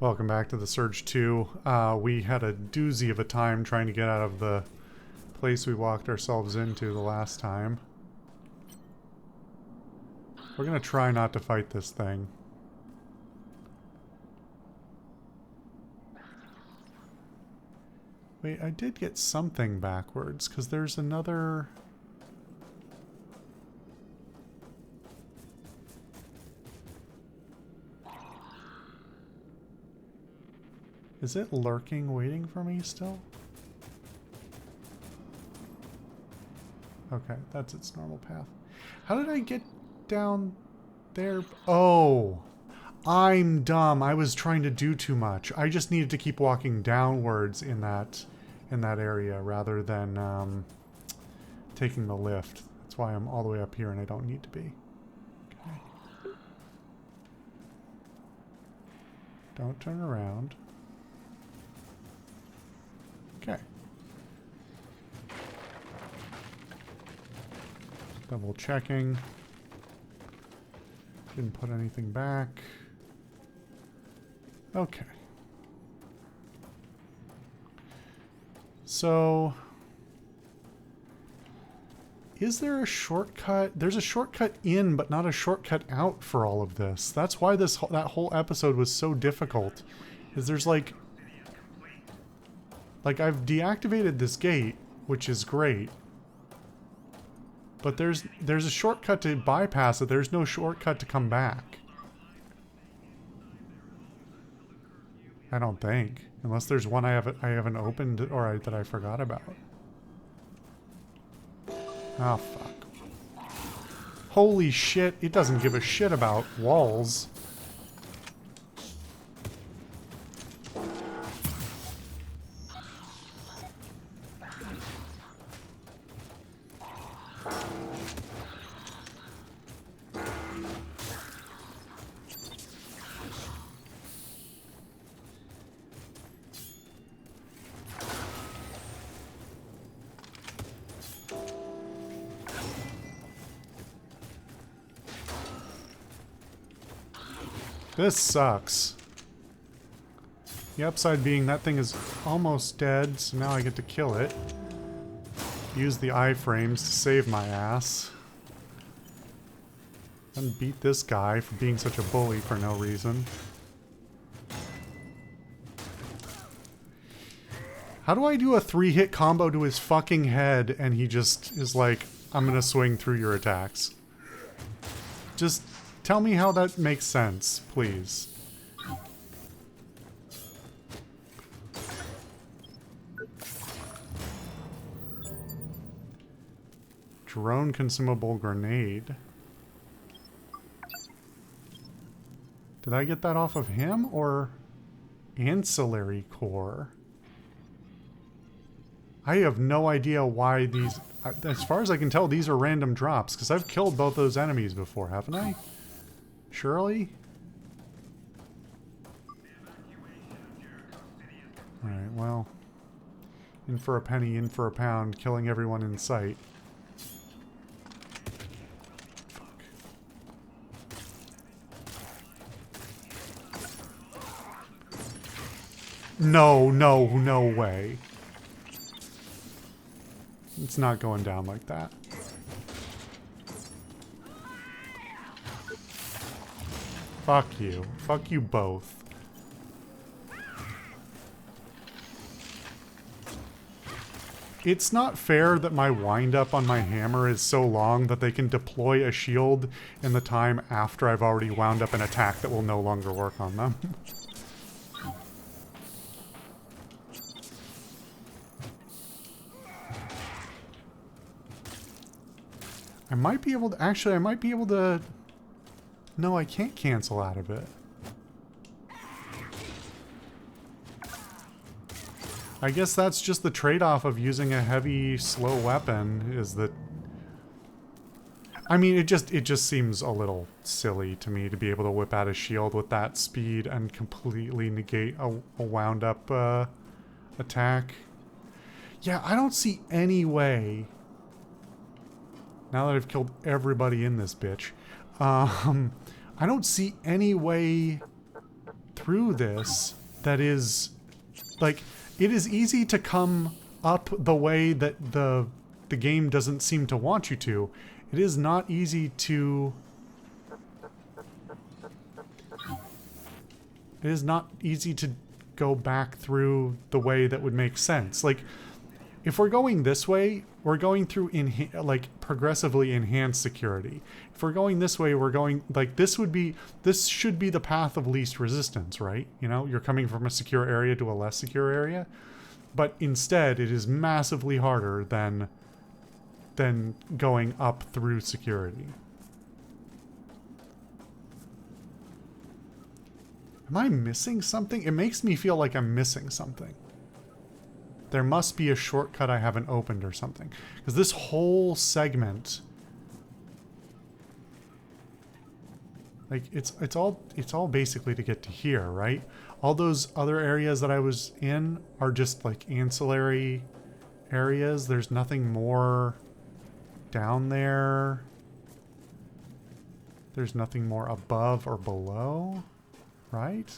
Welcome back to the Surge 2. We had a doozy of a time trying to get out of the place we walked ourselves into the last time. We're gonna try not to fight this thing. Wait, I did get something backwards, because there's another... Is it lurking, waiting for me still? Okay, that's its normal path. How did I get down there? Oh! I'm dumb. I was trying to do too much. I just needed to keep walking downwards in that area rather than taking the lift. That's why I'm all the way up here and I don't need to be. Okay. Don't turn around. Okay. Double checking. Didn't put anything back. Okay. So, is there a shortcut? There's a shortcut in, but not a shortcut out for all of this. That's why that whole episode was so difficult. Is there's like I've deactivated this gate, which is great. But there's a shortcut to bypass it. There's no shortcut to come back. I don't think. Unless there's one I haven't opened or that I forgot about. Oh, fuck. Holy shit, it doesn't give a shit about walls. This sucks. The upside being that thing is almost dead, so now I get to kill it. Use the iframes to save my ass. And beat this guy for being such a bully for no reason. How do I do a 3-hit combo to his fucking head and he just is like, I'm gonna swing through your attacks? Just tell me how that makes sense, please. Drone consumable grenade. Did I get that off of him or ancillary core? I have no idea why these... As far as I can tell, these are random drops, because I've killed both those enemies before, haven't I? Surely? Alright, well... In for a penny, in for a pound, killing everyone in sight. No, no, no way. It's not going down like that. Fuck you. Fuck you both. It's not fair that my wind-up on my hammer is so long that they can deploy a shield in the time after I've already wound up an attack that will no longer work on them. I might be able to... Actually, I might be able to... No, I can't cancel out of it. I guess that's just the trade-off of using a heavy, slow weapon, is that... I mean, it just seems a little silly to me to be able to whip out a shield with that speed and completely negate a wound-up attack. Yeah, I don't see any way... Now that I've killed everybody in this bitch, I don't see any way through this that is, like, it is easy to come up the way that the game doesn't seem to want you to. It is not easy to... It is not easy to go back through the way that would make sense. Like, if we're going this way, we're going through like progressively enhanced security. If we're going this way, we're going like this should be the path of least resistance, right? You know, you're coming from a secure area to a less secure area, but instead it is massively harder than going up through security. Am I missing something? It makes me feel like I'm missing something. There must be a shortcut I haven't opened or something. Because this whole segment... Like, it's all basically to get to here, right? All those other areas that I was in are just, like, ancillary areas. There's nothing more down there. There's nothing more above or below, right?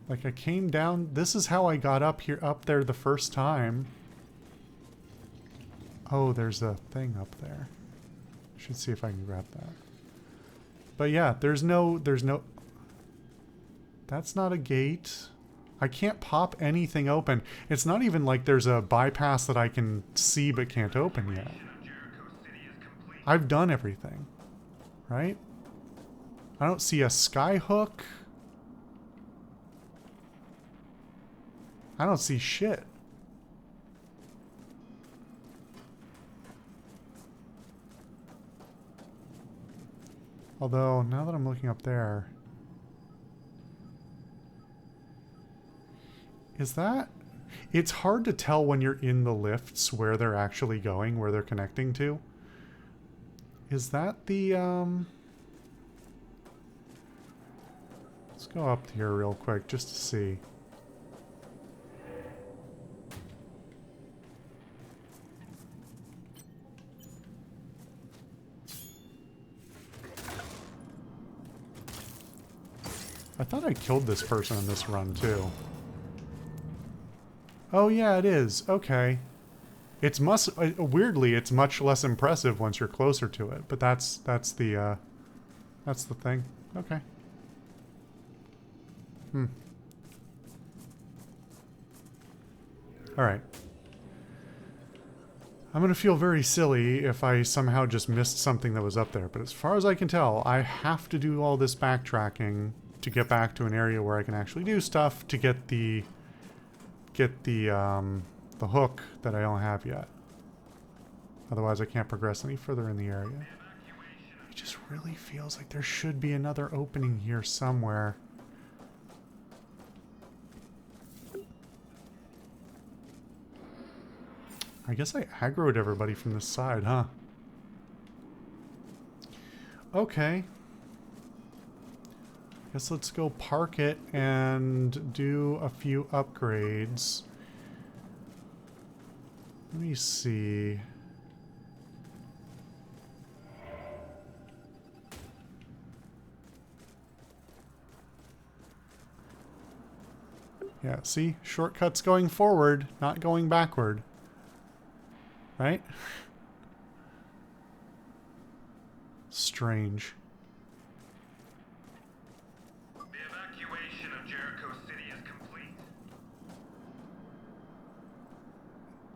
Like, I came down... This is how I got up there the first time. Oh, there's a thing up there. Should see if I can grab that. But yeah, there's no... That's not a gate. I can't pop anything open. It's not even like there's a bypass that I can see but can't open yet. I've done everything. Right? I don't see a skyhook. I don't see shit. Although, now that I'm looking up there... Is that... It's hard to tell when you're in the lifts where they're actually going, where they're connecting to. Is that the, Let's go up here real quick, just to see. I thought I killed this person in this run, too. Oh, yeah, it is. Okay. It's weirdly, it's much less impressive once you're closer to it, but that's the thing. Okay. Alright. I'm gonna feel very silly if I somehow just missed something that was up there, but as far as I can tell, I have to do all this backtracking to get back to an area where I can actually do stuff to get the hook that I don't have yet. Otherwise I can't progress any further in the area. It just really feels like there should be another opening here somewhere. I guess I aggroed everybody from this side, huh? Okay. Guess let's go park it and do a few upgrades. Let me see. Yeah, see? Shortcuts going forward, not going backward. Right? Strange.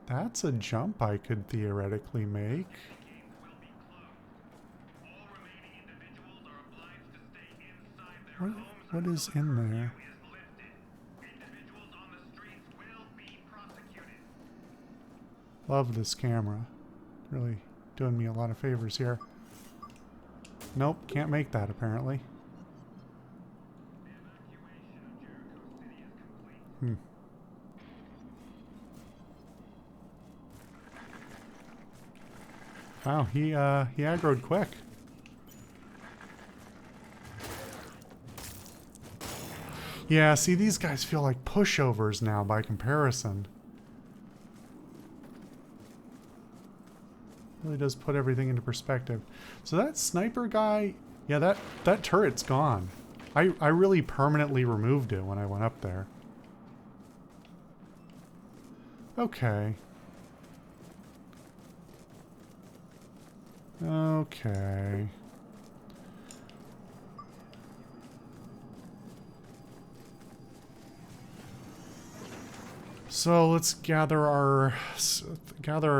That's a jump I could theoretically make. What is in there? Love this camera. Really doing me a lot of favors here. Nope, can't make that apparently. Wow, he aggroed quick. Yeah, see, these guys feel like pushovers now by comparison. Really does put everything into perspective. So that sniper guy, yeah, that turret's gone. I really permanently removed it when I went up there. Okay. Okay. So let's gather our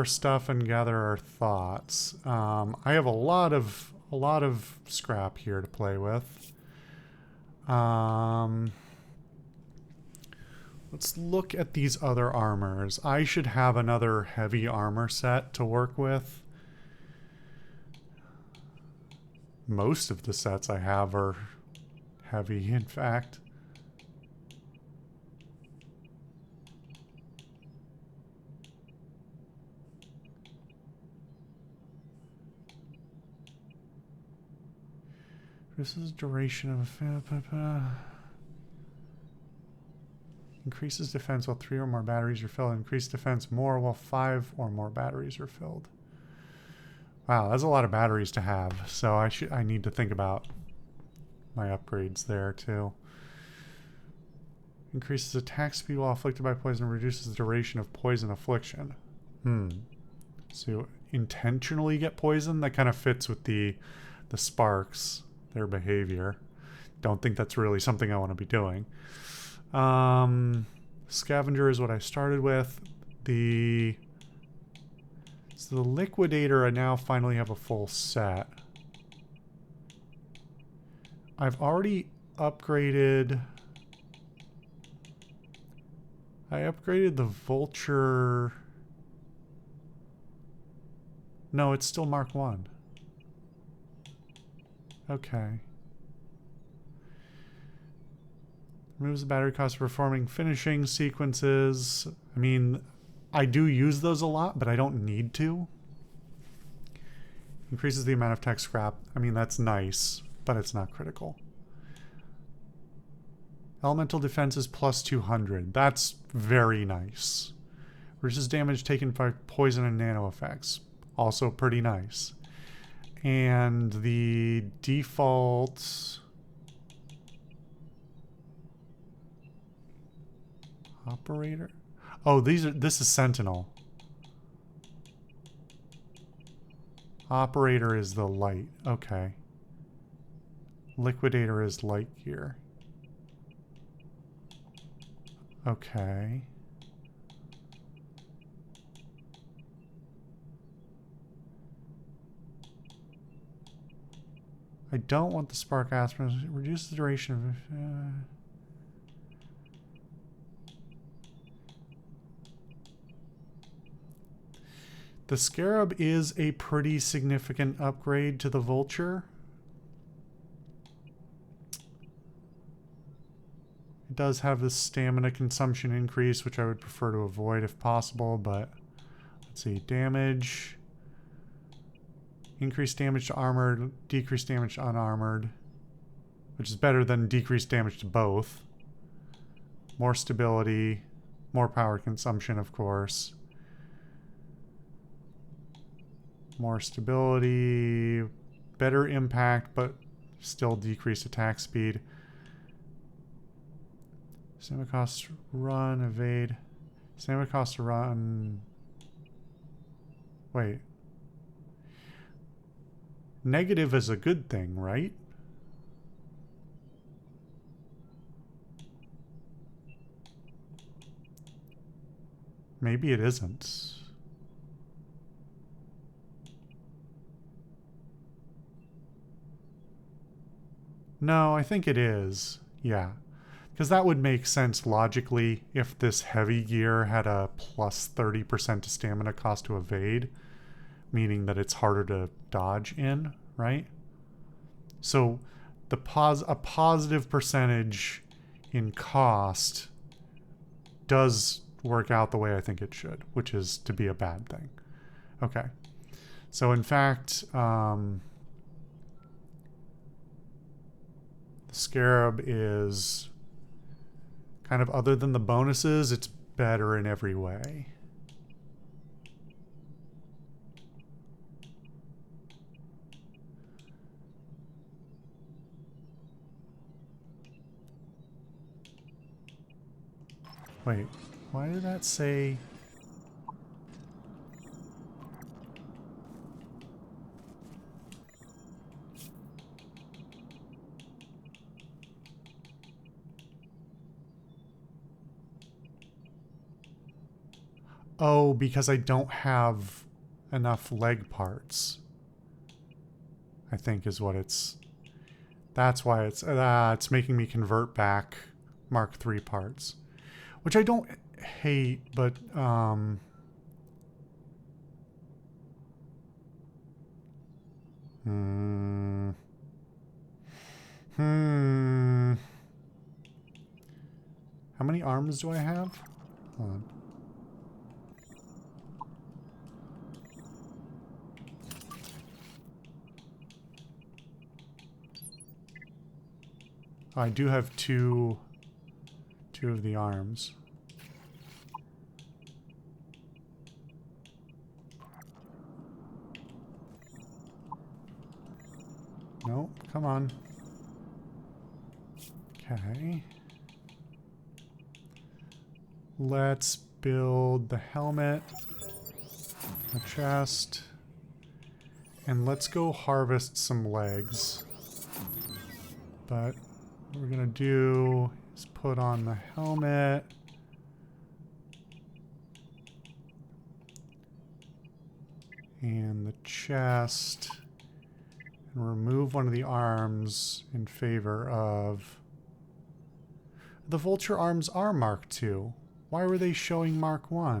stuff and gather our thoughts. I have a lot of scrap here to play with. Let's look at these other armors. I should have another heavy armor set to work with. Most of the sets I have are heavy, in fact. This is duration of... Increases defense while 3 or more batteries are filled. Increase defense more while 5 or more batteries are filled. Wow, that's a lot of batteries to have. So I need to think about my upgrades there too. Increases attack speed while afflicted by poison. Reduces the duration of poison affliction. So intentionally get poisoned? That kind of fits with the sparks, their behavior. Don't think that's really something I want to be doing. Scavenger is what I started with. So the Liquidator, I now finally have a full set. I've already upgraded... I upgraded the Vulture... No, it's still Mark 1. Okay. Removes the battery cost for performing finishing sequences. I mean, I do use those a lot, but I don't need to. Increases the amount of tech scrap. I mean, that's nice, but it's not critical. Elemental defense is plus 200. That's very nice. Reduces damage taken by poison and nano effects. Also pretty nice. And the default... Operator? Oh, this is Sentinel. Operator is the light. Okay. Liquidator is light gear. Okay. I don't want the spark aspirin. Reduce the duration of... The Scarab is a pretty significant upgrade to the Vulture. It does have the stamina consumption increase, which I would prefer to avoid if possible, but let's see. Damage. Increased damage to armored, decreased damage to unarmored, which is better than decreased damage to both. More stability, more power consumption, of course. More stability, better impact, but still decreased attack speed. Stamina cost run, evade. Stamina cost to run. Wait. Negative is a good thing, right? Maybe it isn't. No, I think it is. Yeah. Because that would make sense logically if this heavy gear had a plus 30% to stamina cost to evade, meaning that it's harder to dodge in, right? So a positive percentage in cost does work out the way I think it should, which is to be a bad thing. Okay. So in fact, the Scarab is Kind of other than the bonuses, it's better in every way. Wait, why did that say... Oh, because I don't have enough leg parts. I think is what it's... That's why it's making me convert back Mark III parts. Which I don't hate, but... How many arms do I have? Hold on. I do have two of the arms. Nope, come on. Okay. Let's build the helmet, the chest, and let's go harvest some legs. But what we're gonna do is put on the helmet. And the chest. And remove one of the arms in favor of... The vulture arms are Mark II. Why were they showing Mark I?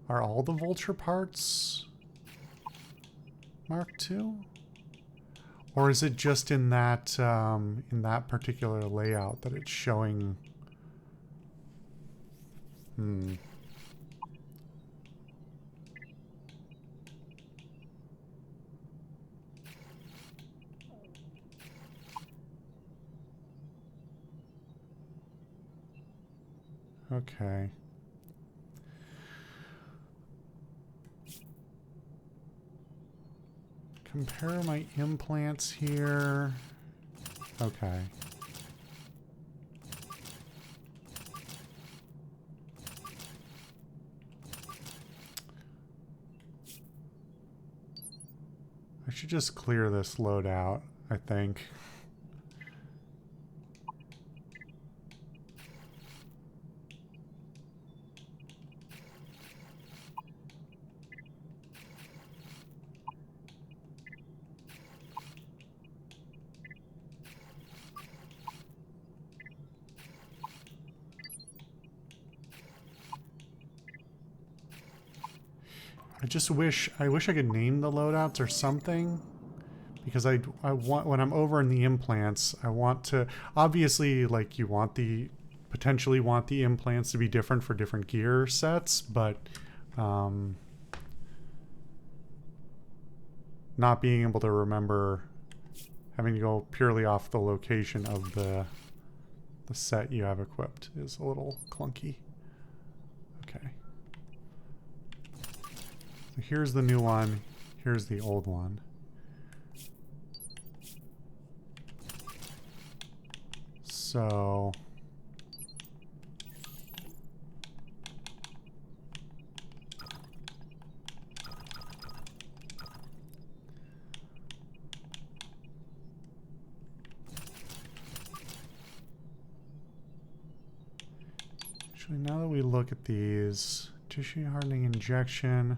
Are all the vulture parts Mark II? Or is it just in that particular layout that it's showing? Okay. Compare my implants here. Okay. I should just clear this loadout, I think. I wish I could name the loadouts or something, because I want, when I'm over in the implants, I want to, obviously, like, you want potentially want the implants to be different for different gear sets, but not being able to remember, having to go purely off the location of the set you have equipped is a little clunky. Okay. So here's the new one. Here's the old one. So... Actually, now that we look at these, tissue hardening injection,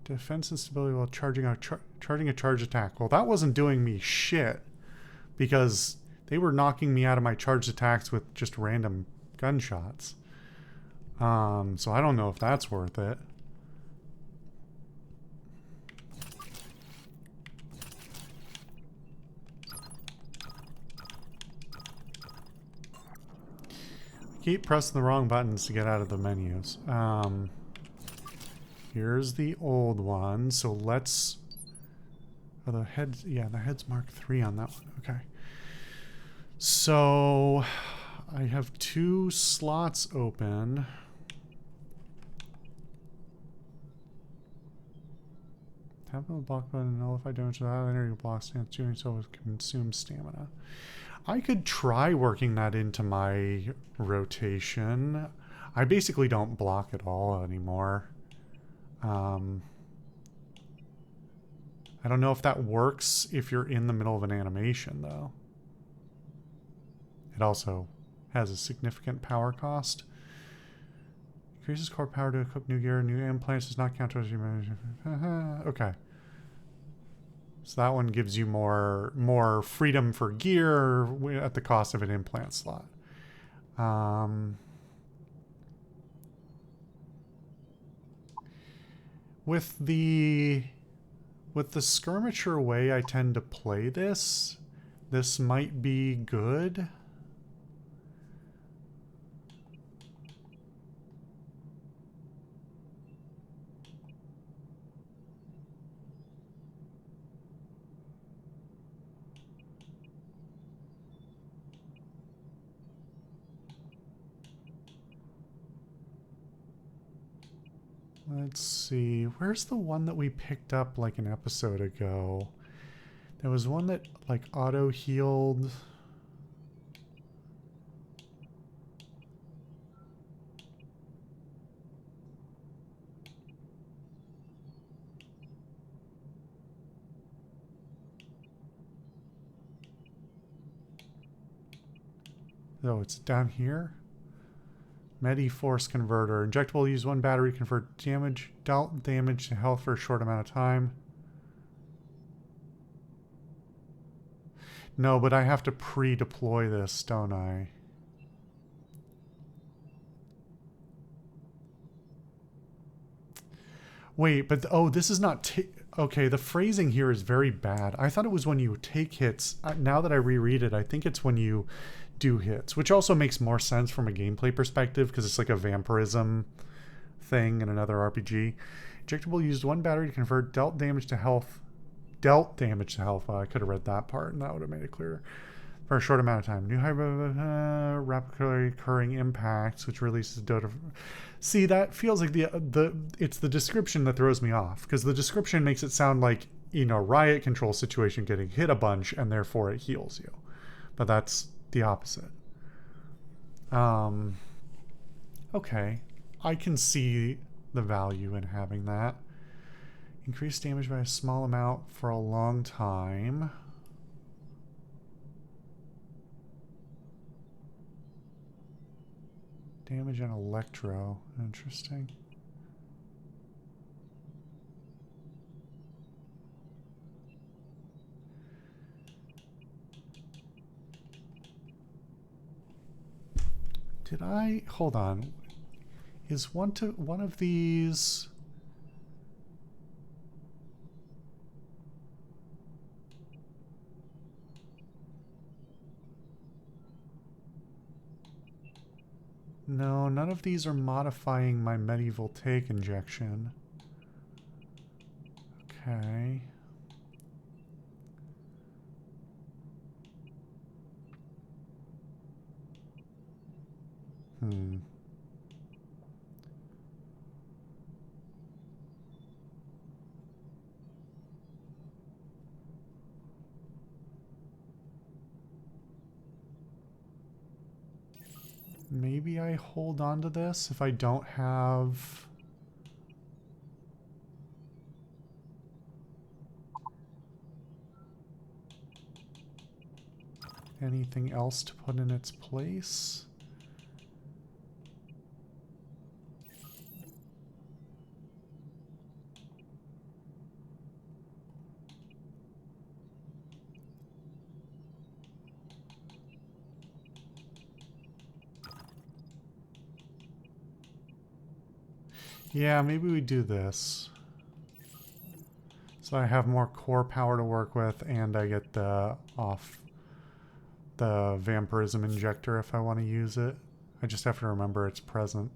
defense and stability while charging a charge attack. Well, that wasn't doing me shit, because they were knocking me out of my charged attacks with just random gunshots. So I don't know if that's worth it. Keep pressing the wrong buttons to get out of the menus. Here's the old one. So let's... Oh, the head's, yeah, the head's Mark III on that one. Okay. So I have 2 slots open. Tap on the block button and nullify damage without energy block stance. Doing so will consume stamina. I could try working that into my rotation. I basically don't block at all anymore. I don't know if that works if you're in the middle of an animation, though. It also has a significant power cost. Increases core power to equip new gear. New implants does not count towards your management. Okay. So that one gives you more freedom for gear at the cost of an implant slot. With the skirmisher way I tend to play this might be good. Let's see. Where's the one that we picked up like an episode ago? There was one that like auto healed. Oh, it's down here. Medi Force Converter. Injectable, use 1 battery, convert damage, dealt damage to health for a short amount of time. No, but I have to pre-deploy this, don't I? Wait, but oh, this is not... Okay, the phrasing here is very bad. I thought it was when you take hits. Now that I reread it, I think it's when you do hits, which also makes more sense from a gameplay perspective because it's like a vampirism thing in another RPG. Injectable, used 1 battery to convert dealt damage to health. Dealt damage to health. Well, I could have read that part and that would have made it clearer. For a short amount of time. New rapidly occurring impacts, which releases Dota. See, that feels like it's the description that throws me off, because the description makes it sound like, you know, riot control situation getting hit a bunch and therefore it heals you. But that's the opposite. Okay. I can see the value in having that. Increase damage by a small amount for a long time. Damage and electro. Interesting. Did I... Hold on. Is one of these... No, none of these are modifying my medieval take injection. Okay. Maybe I hold on to this if I don't have... anything else to put in its place. Yeah, maybe we do this. So I have more core power to work with, and I get the vampirism injector if I want to use it. I just have to remember it's present.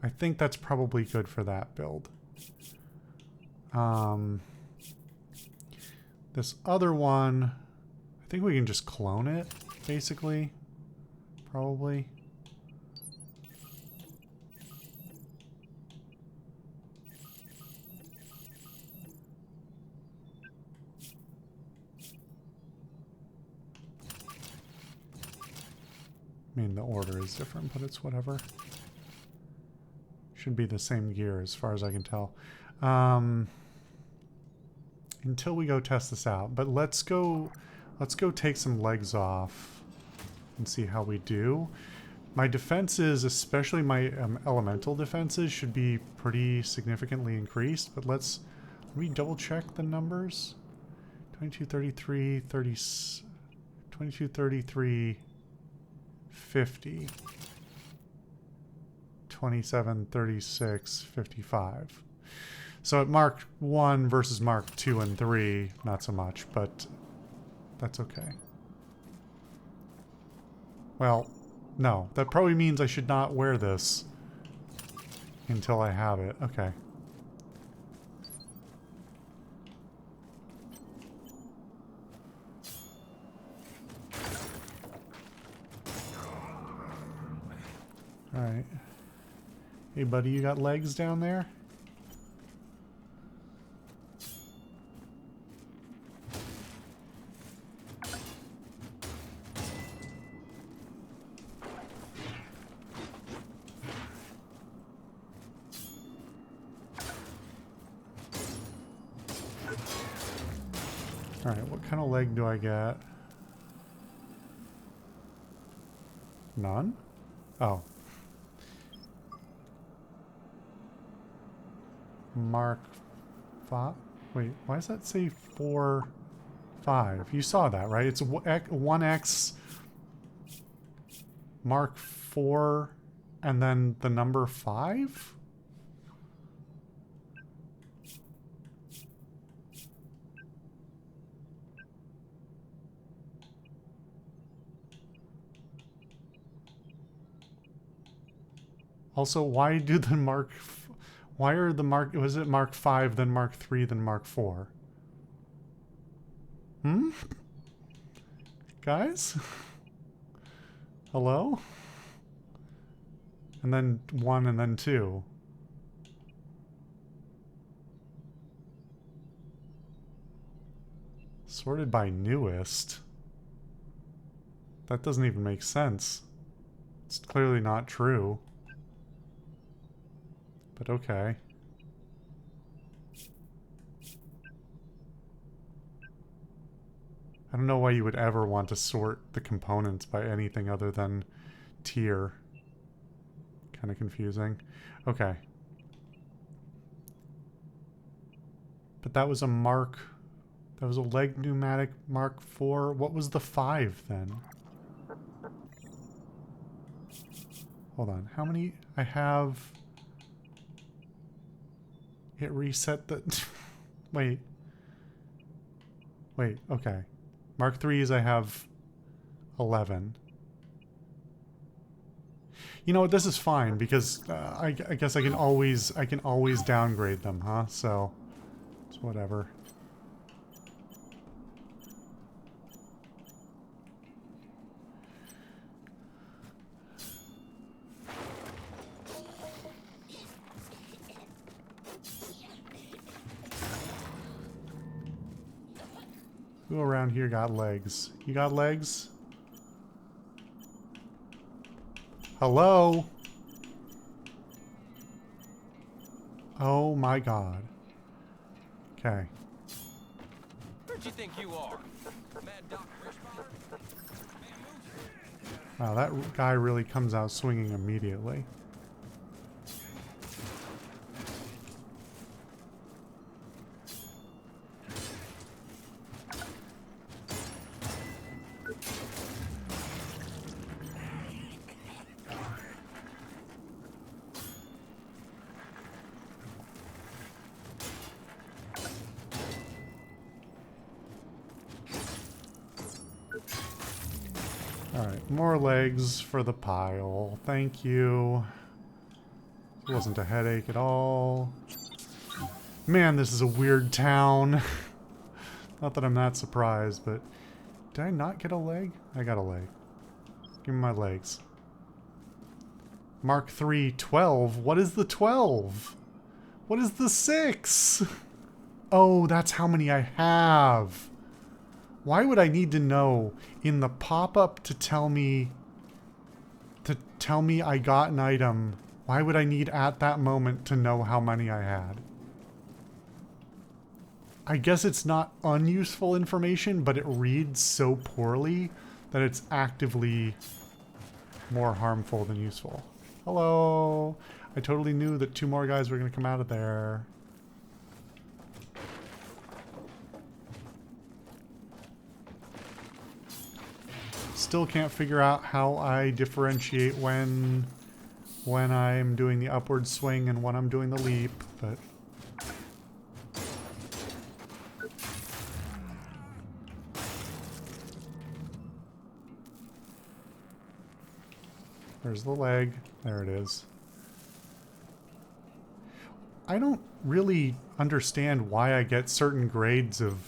I think that's probably good for that build. This other one, I think we can just clone it, basically. Probably. I mean, the order is different, but it's whatever. Should be the same gear as far as I can tell. Until we go test this out. But let's go take some legs off and see how we do. My defenses, especially my elemental defenses, should be pretty significantly increased, but let me double check the numbers. 22, 33, 30, 22, 33, 50. 27, 36, 55. So at Mark 1 versus Mark 2 and 3, not so much, but that's okay. Well, no, that probably means I should not wear this until I have it. Okay. Alright. Hey buddy, you got legs down there? Alright, what kind of leg do I get? None? Oh. Mark 5? Wait, why does that say 4, 5? You saw that, right? It's 1x Mark 4 and then the number 5? Also, why do the Mark... Why are the Mark... Was it Mark 5, then Mark 3, then Mark 4? Hmm? Guys? Hello? And then 1 and then 2. Sorted by newest? That doesn't even make sense. It's clearly not true. But okay. I don't know why you would ever want to sort the components by anything other than tier. Kind of confusing. Okay. But that was a Mark... That was a leg pneumatic Mark 4. What was the 5 then? Hold on. How many... I have... It reset the... Wait. Wait, okay. Mark 3s I have 11. You know what, this is fine because I guess I can always downgrade them, huh? So it's whatever. Who around here got legs? You got legs? Hello? Oh my god. Okay. Where'd you think you are? Mad Dog Freshwater? Wow, that guy really comes out swinging immediately. Alright, more legs for the pile. Thank you. It wasn't a headache at all. Man, this is a weird town. Not that I'm that surprised, but... Did I not get a leg? I got a leg. Give me my legs. Mark III 12? What is the 12? What is the 6? Oh, that's how many I have. Why would I need to know in the pop-up to tell me I got an item? Why would I need at that moment to know how many I had? I guess it's not unuseful information, but it reads so poorly that it's actively more harmful than useful. Hello! I totally knew that 2 more guys were going to come out of there. Still can't figure out how I differentiate when I'm doing the upward swing and when I'm doing the leap, but... There's the leg. There it is. I don't really understand why I get certain grades of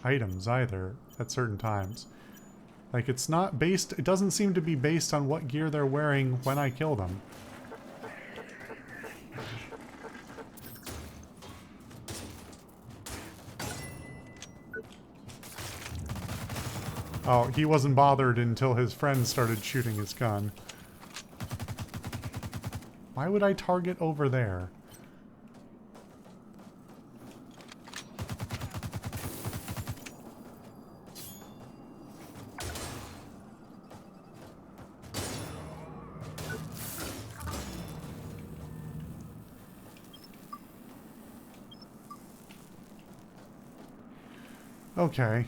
items either at certain times. Like, it's not based... It doesn't seem to be based on what gear they're wearing when I kill them. Oh, he wasn't bothered until his friend started shooting his gun. Why would I target over there? Okay.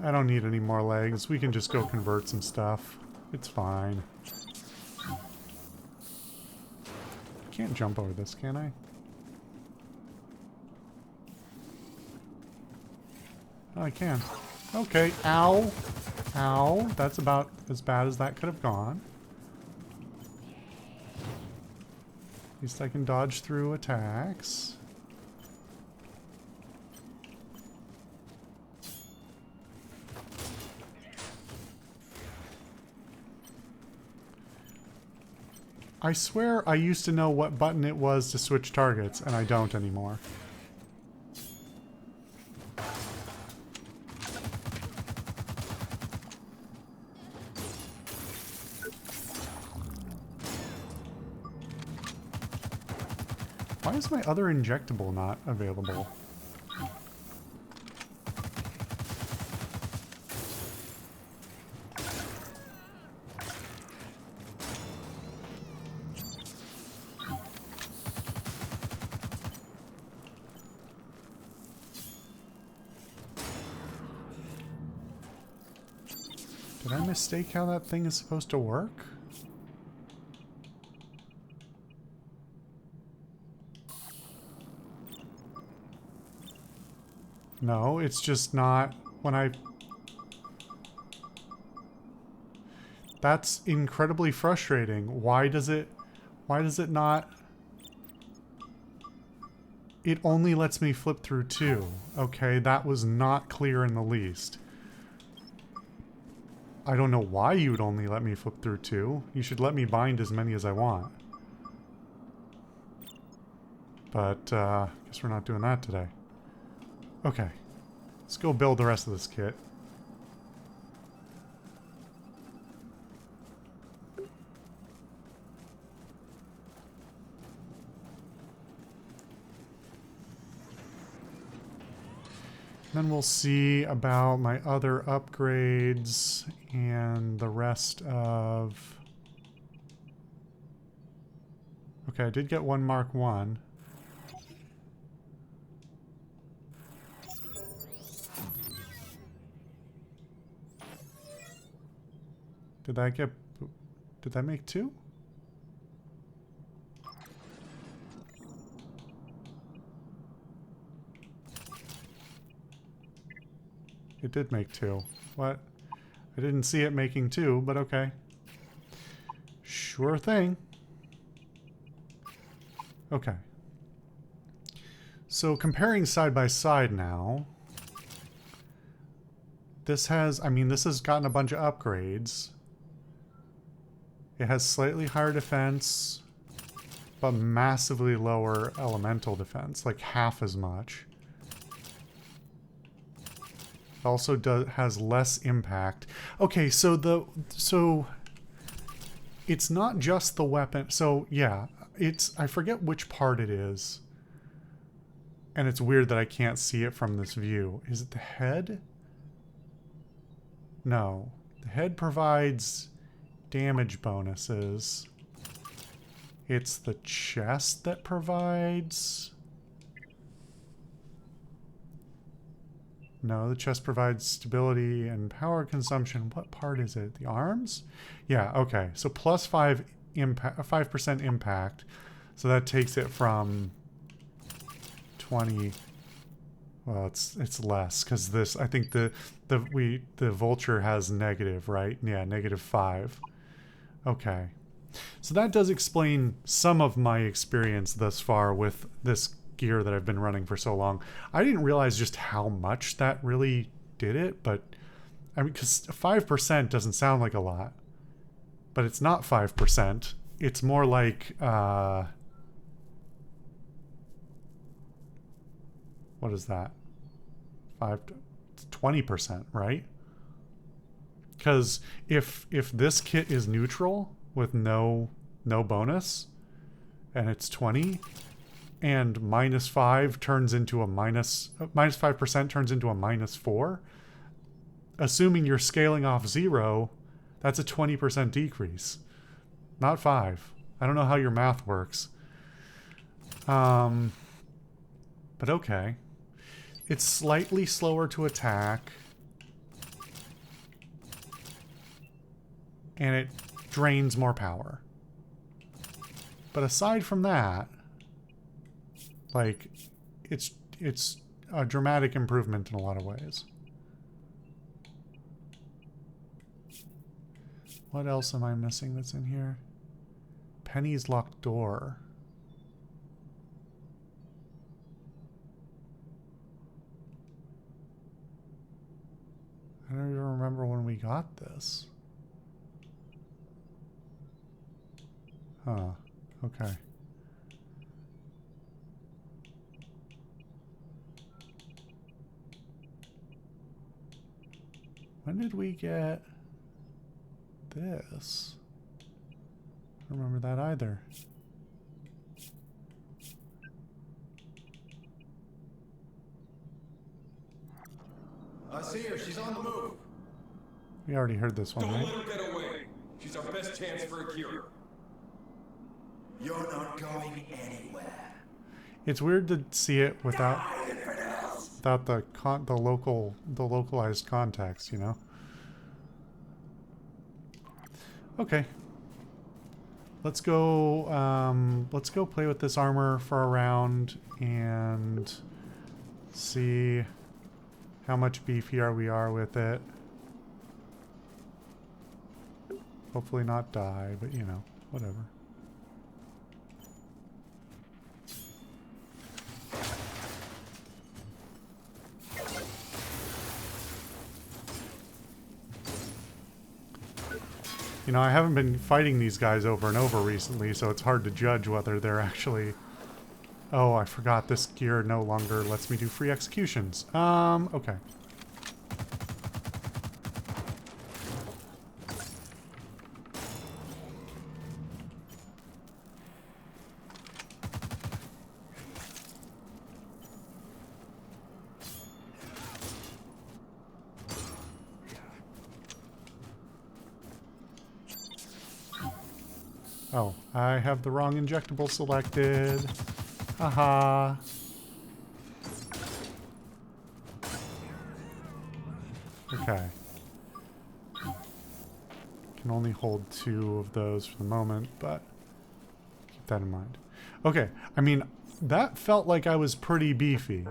I don't need any more legs. We can just go convert some stuff. It's fine. Can't jump over this, can I? Oh, I can. Okay. Ow. Ow. That's about as bad as that could have gone. At least I can dodge through attacks. I swear I used to know what button it was to switch targets, and I don't anymore. Why is my other injectable not available? Did I mistake how that thing is supposed to work? No, it's just not when I... That's incredibly frustrating. Why does it not... It only lets me flip through 2. Okay, that was not clear in the least. I don't know why you would only let me flip through 2. You should let me bind as many as I want. But, guess we're not doing that today. Okay. Let's go build the rest of this kit. Then we'll see about my other upgrades and the rest of... Okay, I did get one Mark 1. Did that make 2? It did make 2. What? I didn't see it making 2, but okay. Sure thing. Okay. So comparing side by side now, this has, I mean, this has gotten a bunch of upgrades. It has slightly higher defense, but massively lower elemental defense, like half as much. It also has less impact. Okay, so it's not just the weapon. So yeah, I forget which part it is. And it's weird that I can't see it from this view. Is it the head? No. The head provides damage bonuses. It's the chest that provides... No, the chest provides stability and power consumption. What part is it? The arms? Yeah, okay. So plus 5% impact. So that takes it from 20. Well, it's less because this, I think the vulture has negative, right? Yeah, -5. Okay. So that does explain some of my experience thus far with this gear that I've been running for so long. I didn't realize just how much that really did it, but I mean, because 5% doesn't sound like a lot, but it's not 5%. It's more like, what is that? 20%, right? Because if this kit is neutral with no bonus, and it's 20, and -5 turns into a -5% turns into a -4, assuming you're scaling off 0, that's a 20% decrease, not 5. I don't know how your math works. But okay. It's slightly slower to attack. And it drains more power. But aside from that, like, it's a dramatic improvement in a lot of ways. What else am I missing that's in here? Penny's locked door. I don't even remember when we got this. Huh. Okay. When did we get this? I don't remember that either. I see her. She's on the move. We already heard this one, Don't right? let her get away. She's our best chance for a cure. You're not going anywhere. It's weird to see it without the localized context, you know. Okay. Let's go play with this armor for a round and see how much beefier we are with it. Hopefully not die, but you know, whatever. You know, I haven't been fighting these guys over and over recently, so it's hard to judge whether they're actually... Oh, I forgot this gear no longer lets me do free executions. Okay. Oh, I have the wrong injectable selected. Haha. Okay. Can only hold 2 of those for the moment, but keep that in mind. Okay, I mean, that felt like I was pretty beefy.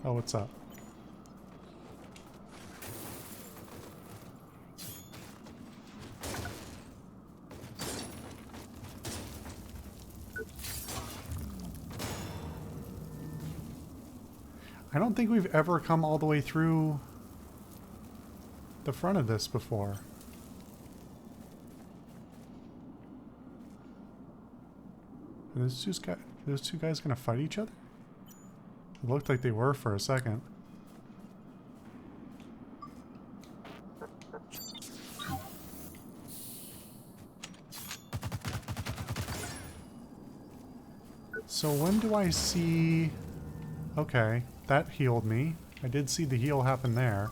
Oh, what's up? I don't think we've ever come all the way through the front of this before. Are those two guys gonna fight each other? It looked like they were for a second. So when do I see... Okay, that healed me. I did see the heal happen there.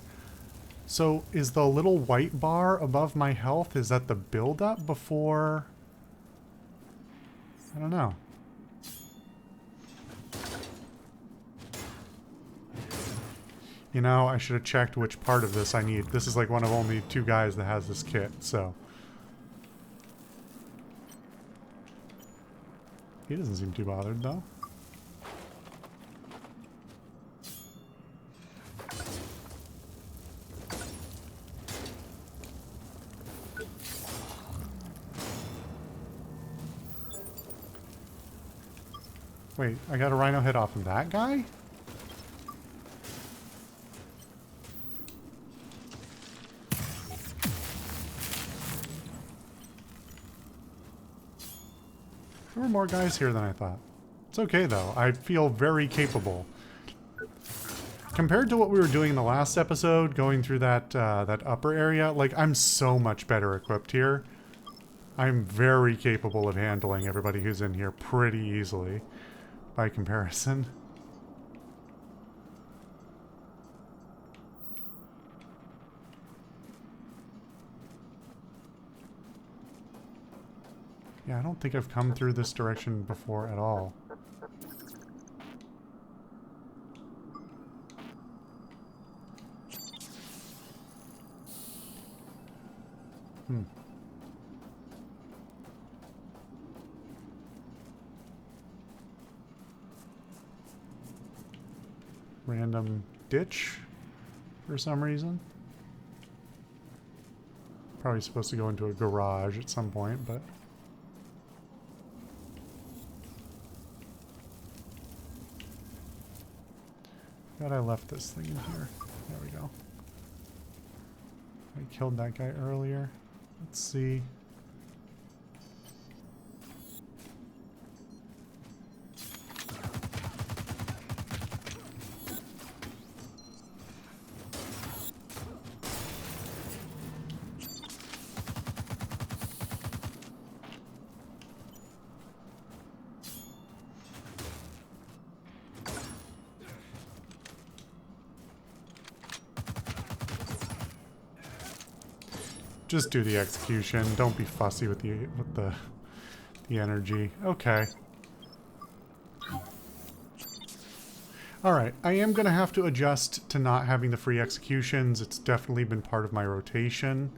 So is the little white bar above my health, is that the build-up before... I don't know. You know, I should have checked which part of this I need. This is like one of only 2 guys that has this kit, so... He doesn't seem too bothered, though. Wait, I got a rhino head off of that guy? There were more guys here than I thought. It's okay, though. I feel very capable. Compared to what we were doing in the last episode, going through that upper area, like, I'm so much better equipped here. I'm very capable of handling everybody who's in here pretty easily, by comparison. Yeah, I don't think I've come through this direction before at all. Random ditch for some reason. Probably supposed to go into a garage at some point, but... God, I left this thing in here. There we go. I killed that guy earlier. Let's see. Just do the execution. Don't be fussy with the energy. Okay. Alright, I am going to have to adjust to not having the free executions. It's definitely been part of my rotation.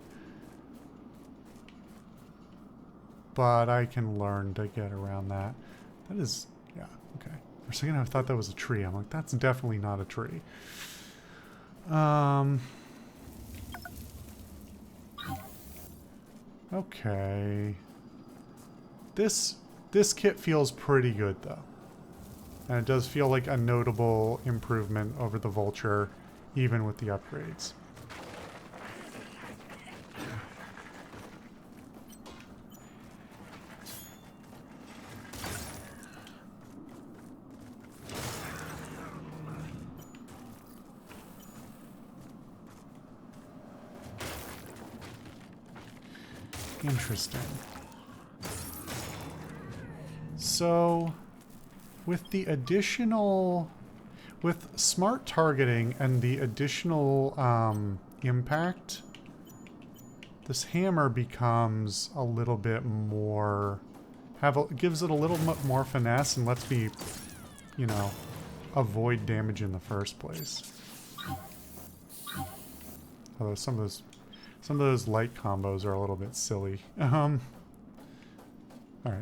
But I can learn to get around that. That is... yeah, okay. For a second I thought that was a tree. I'm like, that's definitely not a tree. Okay. This kit feels pretty good, though. And it does feel like a notable improvement over the Vulture, even with the upgrades. Interesting. So, with the additional... with smart targeting and the additional impact, this hammer becomes a little bit more... gives it a little bit more finesse and lets me, you know, avoid damage in the first place. Although some of those light combos are a little bit silly. Alright,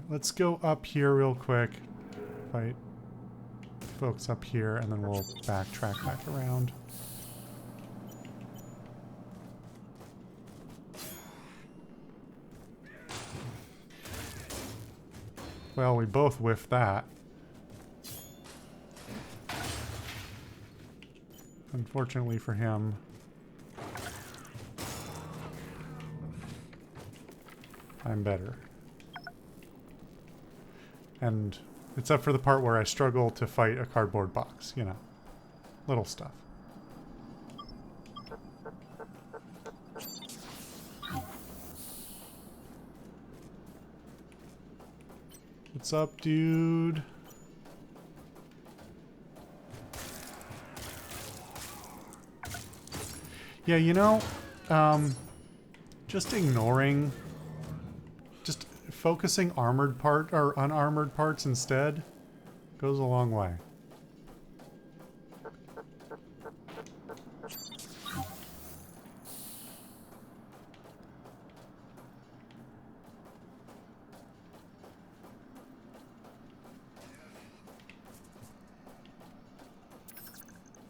let's go up here real quick. Fight folks up here, and then we'll backtrack back around. Well, we both whiffed that. unfortunately for him. I'm better. And except for the part where I struggle to fight a cardboard box, you know. Little stuff. What's up, dude? Yeah, you know, just ignoring, just focusing armored part or unarmored parts instead goes a long way.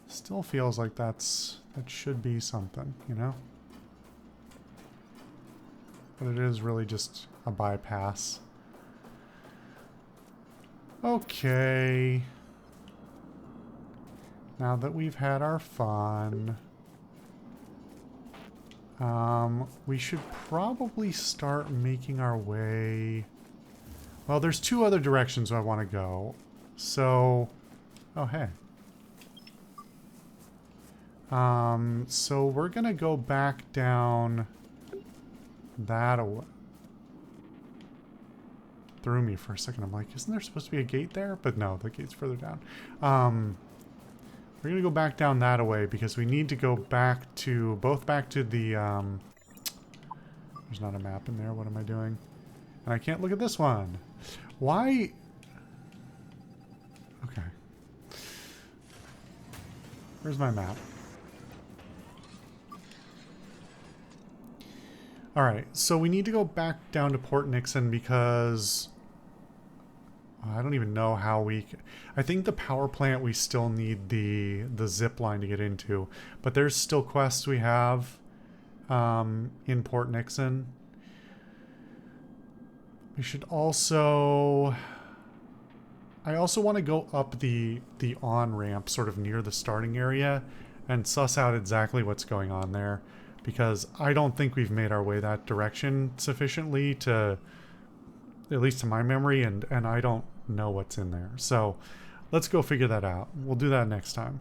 Still feels like that should be something, you know? But it is really just a bypass. Okay. Now that we've had our fun, we should probably start making our way... Well, there's two other directions I want to go. So... Oh, hey. So we're gonna go back down that away. Threw me for a second. I'm like, isn't there supposed to be a gate there? But no, the gate's further down. We're gonna go back down that away because we need to go back to, both back to the, there's not a map in there. What am I doing? And I can't look at this one. Why? Okay. Where's my map? Alright, so we need to go back down to Port Nixon because... I don't even know how we... I think the power plant we still need the zip line to get into. But there's still quests we have in Port Nixon. We should also... I also want to go up the on-ramp sort of near the starting area and suss out exactly what's going on there. Because I don't think we've made our way that direction sufficiently to, at least to my memory, and I don't know what's in there. So let's go figure that out. We'll do that next time.